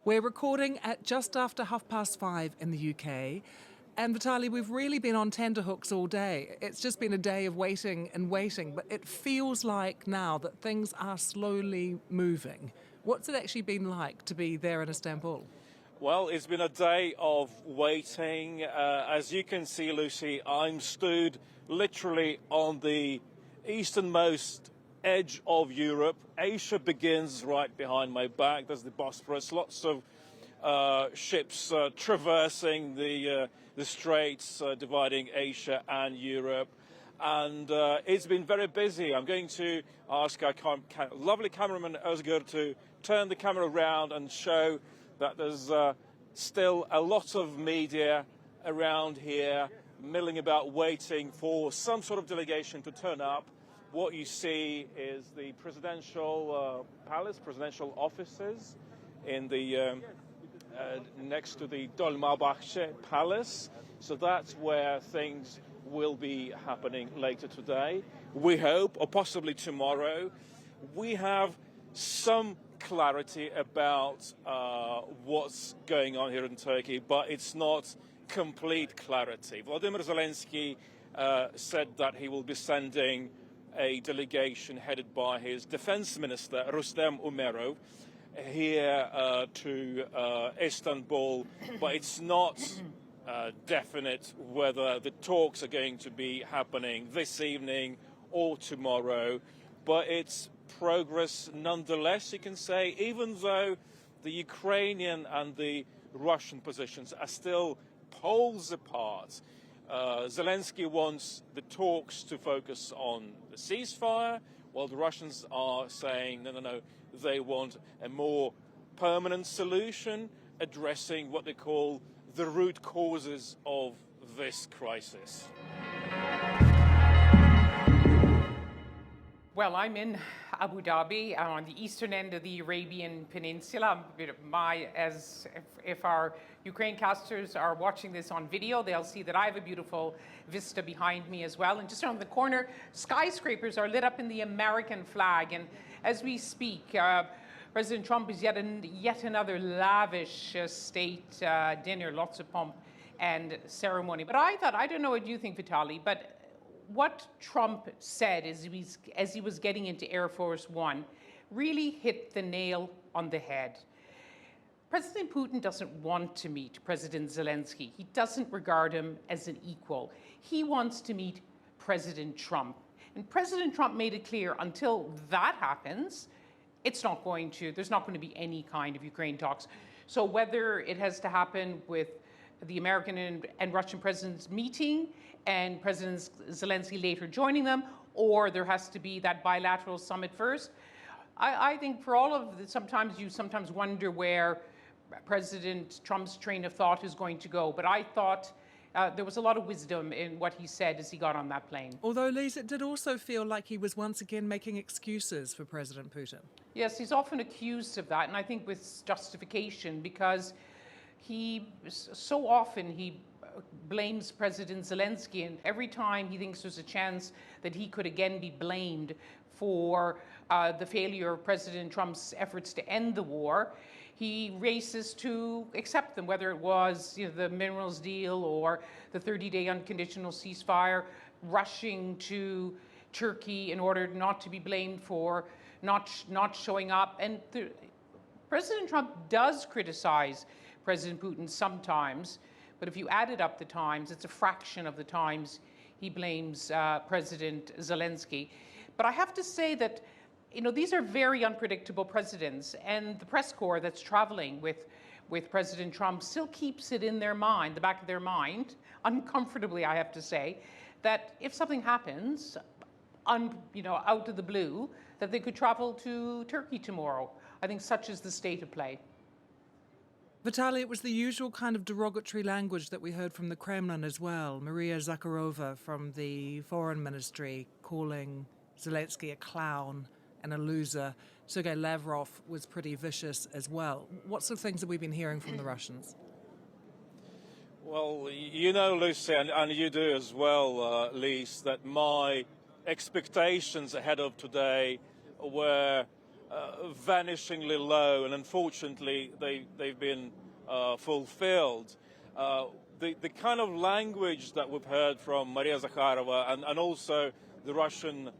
We're recording at just after 5:30 in the UK. And Vitaly, we've really been on tenterhooks all day. It's just been a day of waiting and waiting, but it feels like now that things are slowly moving. What's it actually been like to be there in Istanbul? Well, it's been a day of waiting. As you can see, Lucy, I'm stood literally on the easternmost edge of Europe. Asia begins right behind my back. There's the Bosphorus, lots of ships traversing the straits dividing Asia and Europe. And it's been very busy. I'm going to ask our lovely cameraman Özgür to turn the camera around and show that there's still a lot of media around here milling about waiting for some sort of delegation to turn up. What you see is the presidential palace, presidential offices in the next to the Dolmabahce Palace. So that's where things will be happening later today. We hope, or possibly tomorrow. We have some clarity about what's going on here in Turkey, but it's not complete clarity. Vladimir Zelensky said that he will be sending a delegation headed by his defense minister, Rustem Umerov, here to Istanbul, but it's not definite whether the talks are going to be happening this evening or tomorrow. But it's progress nonetheless, you can say, even though the Ukrainian and the Russian positions are still poles apart. Zelensky wants the talks to focus on the ceasefire, while the Russians are saying, no, they want a more permanent solution addressing what they call the root causes of this crisis. Well, I'm in Abu Dhabi, on the eastern end of the Arabian Peninsula. If our Ukrainecasters are watching this on video, they'll see that I have a beautiful vista behind me as well. And just around the corner, skyscrapers are lit up in the American flag. And as we speak, President Trump is yet another lavish state dinner, lots of pomp and ceremony. But I don't know what you think, Vitaly, but what Trump said as he was getting into Air Force One really hit the nail on the head. President Putin doesn't want to meet President Zelensky. He doesn't regard him as an equal. He wants to meet President Trump. And President Trump made it clear until that happens, there's not going to be any kind of Ukraine talks. So whether it has to happen with the American and Russian presidents meeting and President Zelensky later joining them, or there has to be that bilateral summit first. I think for all of this, you sometimes wonder where President Trump's train of thought is going to go. But I thought there was a lot of wisdom in what he said as he got on that plane. Although, Lise, it did also feel like he was once again making excuses for President Putin. Yes, he's often accused of that, and I think with justification, because he blames President Zelensky, and every time he thinks there's a chance that he could again be blamed for the failure of President Trump's efforts to end the war, he races to accept them, whether it was the minerals deal or the 30-day unconditional ceasefire, rushing to Turkey in order not to be blamed for not showing up. And President Trump does criticize President Putin sometimes, but if you added up the times, it's a fraction of the times he blames President Zelensky. But I have to say that these are very unpredictable presidents, and the press corps that's traveling with President Trump still keeps it in their mind, the back of their mind, uncomfortably, I have to say, that if something happens, out of the blue, that they could travel to Turkey tomorrow. I think such is the state of play. Vitaly, it was the usual kind of derogatory language that we heard from the Kremlin as well. Maria Zakharova from the Foreign Ministry calling Zelensky a clown and a loser. Sergei Lavrov was pretty vicious as well. What sort of things have we been hearing from the Russians? Well, Lucy, and you do as well, Lise, that my expectations ahead of today were vanishingly low, and unfortunately they've been fulfilled. The kind of language that we've heard from Maria Zakharova and also the Russian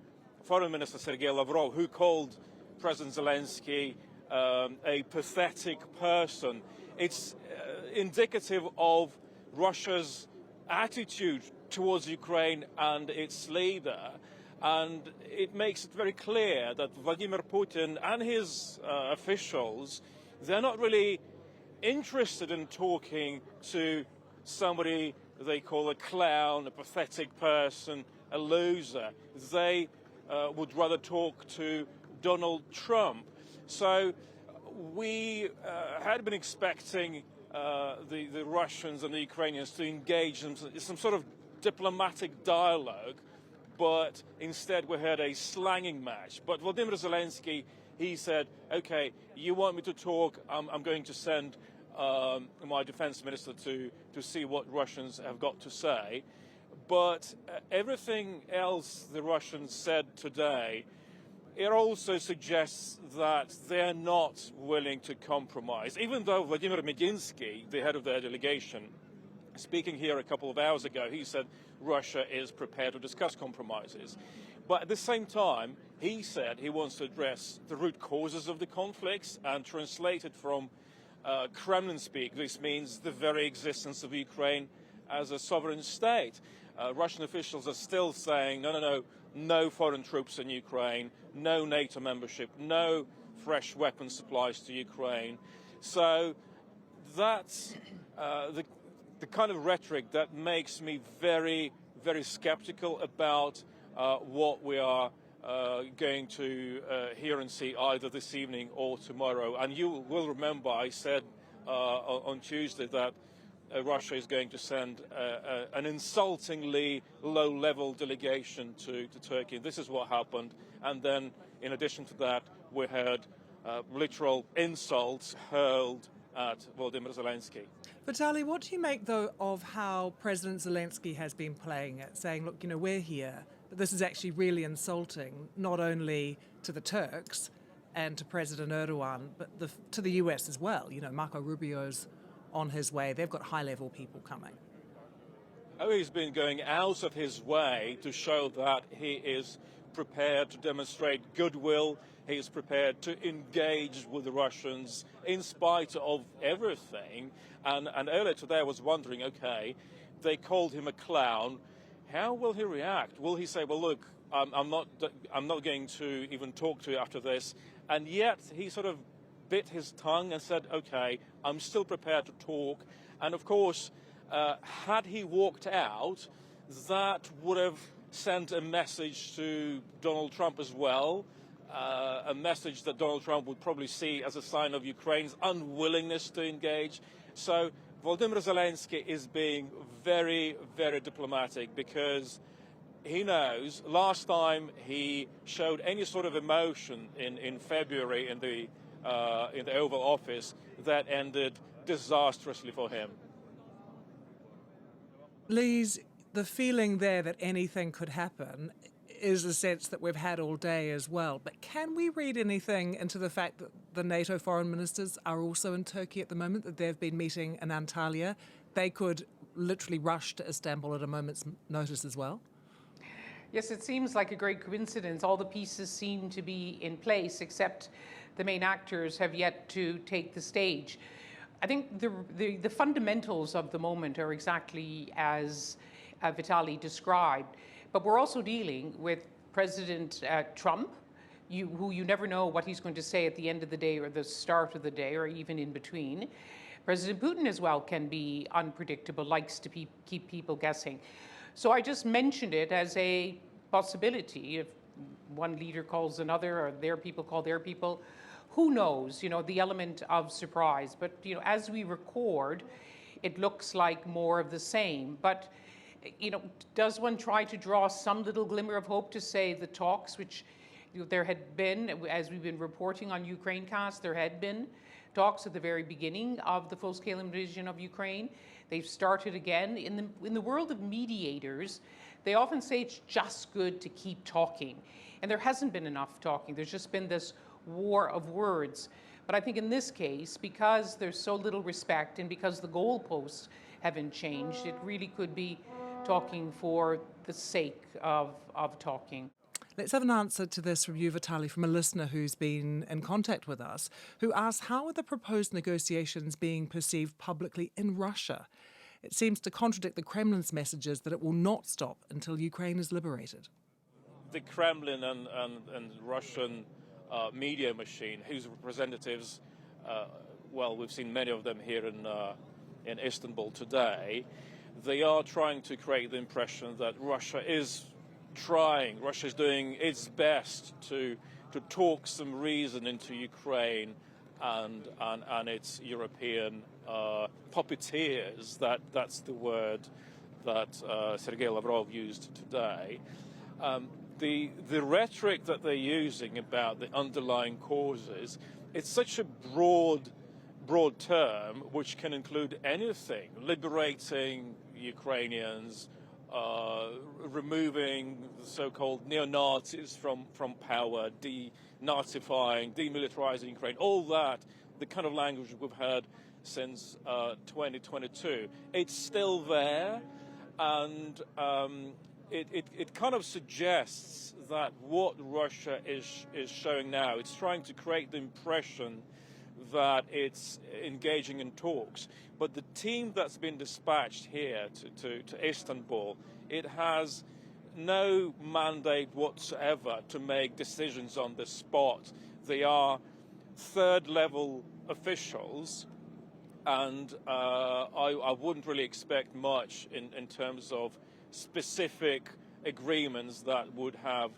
Foreign Minister Sergei Lavrov, who called President Zelensky a pathetic person, it's indicative of Russia's attitude towards Ukraine and its leader. And it makes it very clear that Vladimir Putin and his officials, they're not really interested in talking to somebody they call a clown, a pathetic person, a loser. They would rather talk to Donald Trump. So we had been expecting the Russians and the Ukrainians to engage in some sort of diplomatic dialogue, but instead we heard a slanging match. But Volodymyr Zelensky, he said, okay, you want me to talk, I'm going to send my defense minister to see what Russians have got to say. But everything else the Russians said today, it also suggests that they're not willing to compromise. Even though Vladimir Medinsky, the head of their delegation, speaking here a couple of hours ago, he said Russia is prepared to discuss compromises. But at the same time, he said he wants to address the root causes of the conflicts, and translated from Kremlin speak, this means the very existence of Ukraine as a sovereign state. Russian officials are still saying, no foreign troops in Ukraine, no NATO membership, no fresh weapon supplies to Ukraine. So that's the kind of rhetoric that makes me very, very skeptical about what we are going to hear and see either this evening or tomorrow. And you will remember I said on Tuesday that Russia is going to send an insultingly low-level delegation to Turkey. This is what happened. And then, in addition to that, we heard literal insults hurled at Volodymyr Zelensky. Vitaly, what do you make, though, of how President Zelensky has been playing it, saying, look, we're here, but this is actually really insulting, not only to the Turks and to President Erdogan, but to the US as well. Marco Rubio's on his way. They've got high-level people coming. Oh, he's been going out of his way to show that he is prepared to demonstrate goodwill. He is prepared to engage with the Russians in spite of everything. And earlier today I was wondering, okay, they called him a clown. How will he react? Will he say, well, look, I'm not going to even talk to you after this? And yet he sort of bit his tongue and said, okay, I'm still prepared to talk. And of course, had he walked out, that would have sent a message to Donald Trump as well, a message that Donald Trump would probably see as a sign of Ukraine's unwillingness to engage. So Volodymyr Zelensky is being very, very diplomatic, because he knows last time he showed any sort of emotion in February in the Oval Office, that ended disastrously for him. Lyse, the feeling there that anything could happen is a sense that we've had all day as well. But can we read anything into the fact that the NATO foreign ministers are also in Turkey at the moment, that they've been meeting in Antalya? They could literally rush to Istanbul at a moment's notice as well? Yes, it seems like a great coincidence. All the pieces seem to be in place, except the main actors have yet to take the stage. I think the fundamentals of the moment are exactly as Vitaly described, but we're also dealing with President Trump, who you never know what he's going to say at the end of the day or the start of the day or even in between. President Putin as well can be unpredictable, likes to keep people guessing. So I just mentioned it as a possibility. If one leader calls another or their people call their people, who knows, the element of surprise. But, as we record, it looks like more of the same. But, does one try to draw some little glimmer of hope to say the talks, which there had been, as we've been reporting on Ukrainecast, there had been talks at the very beginning of the full-scale invasion of Ukraine. They've started again. In the world of mediators, they often say it's just good to keep talking. And there hasn't been enough talking. There's just been this war of words. But I think in this case, because there's so little respect and because the goalposts haven't changed, it really could be talking for the sake of talking. Let's have an answer to this from you, Vitaly, from a listener who's been in contact with us, who asks, how are the proposed negotiations being perceived publicly in Russia? It seems to contradict the Kremlin's messages that it will not stop until Ukraine is liberated. The Kremlin and Russian media machine, whose representatives, well, we've seen many of them here in Istanbul today, they are trying to create the impression that Russia is doing its best to talk some reason into Ukraine and its European puppeteers. That's the word that Sergei Lavrov used today. The rhetoric that they're using about the underlying causes, it's such a broad term which can include anything: liberating Ukrainians, removing the so-called neo-Nazis from power, denazifying, demilitarizing Ukraine, all that, the kind of language we've heard since 2022. It's still there, and it kind of suggests that what Russia is showing now, it's trying to create the impression that it's engaging in talks. But the team that's been dispatched here to Istanbul, it has no mandate whatsoever to make decisions on the spot. They are third-level officials, and I wouldn't really expect much in terms of specific agreements that would have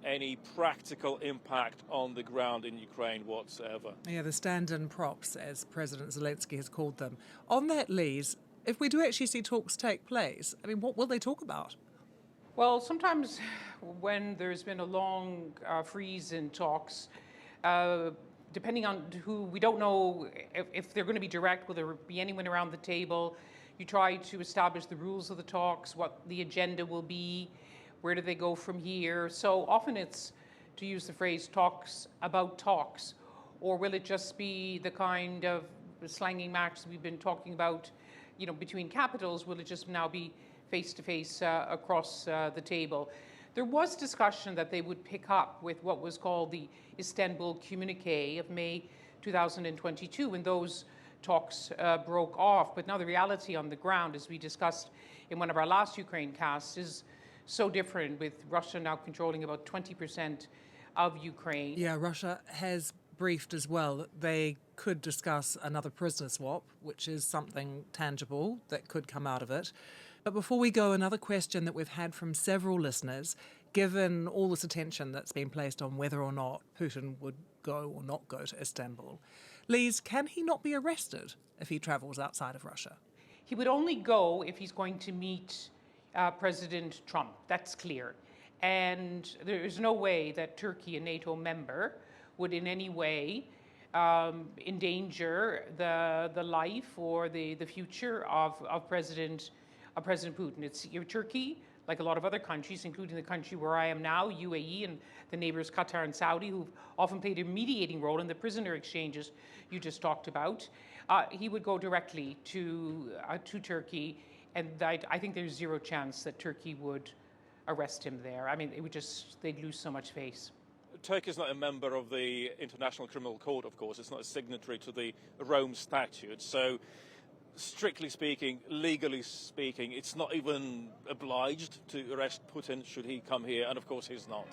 any practical impact on the ground in Ukraine whatsoever. Yeah, the stand-in props, as President Zelensky has called them. On that, Lise, if we do actually see talks take place, I mean, what will they talk about? Well, sometimes when there's been a long freeze in talks, depending on who, we don't know if they're going to be direct, will there be anyone around the table? You try to establish the rules of the talks, what the agenda will be, where do they go from here? So often it's, to use the phrase, talks about talks, or will it just be the kind of slanging match we've been talking about, you know, between capitals? Will it just now be face-to-face across the table? There was discussion that they would pick up with what was called the Istanbul Communique of May 2022, when those talks broke off. But now the reality on the ground, as we discussed in one of our last Ukrainecasts, is so different, with Russia now controlling about 20% of Ukraine. Yeah, Russia has briefed as well that they could discuss another prisoner swap, which is something tangible that could come out of it. But before we go, another question that we've had from several listeners, given all this attention that's been placed on whether or not Putin would go or not go to Istanbul. Lise, can he not be arrested if he travels outside of Russia? He would only go if he's going to meet President Trump. That's clear. And there is no way that Turkey, a NATO member, would in any way endanger the life or the future of President Putin. It's Turkey, like a lot of other countries, including the country where I am now, UAE, and the neighbors Qatar and Saudi, who've often played a mediating role in the prisoner exchanges you just talked about. He would go directly to Turkey, and I think there's zero chance that Turkey would arrest him there. I mean, they'd lose so much face. Turkey is not a member of the International Criminal Court, of course. It's not a signatory to the Rome Statute. So, strictly speaking, legally speaking, it's not even obliged to arrest Putin should he come here, and of course he's not.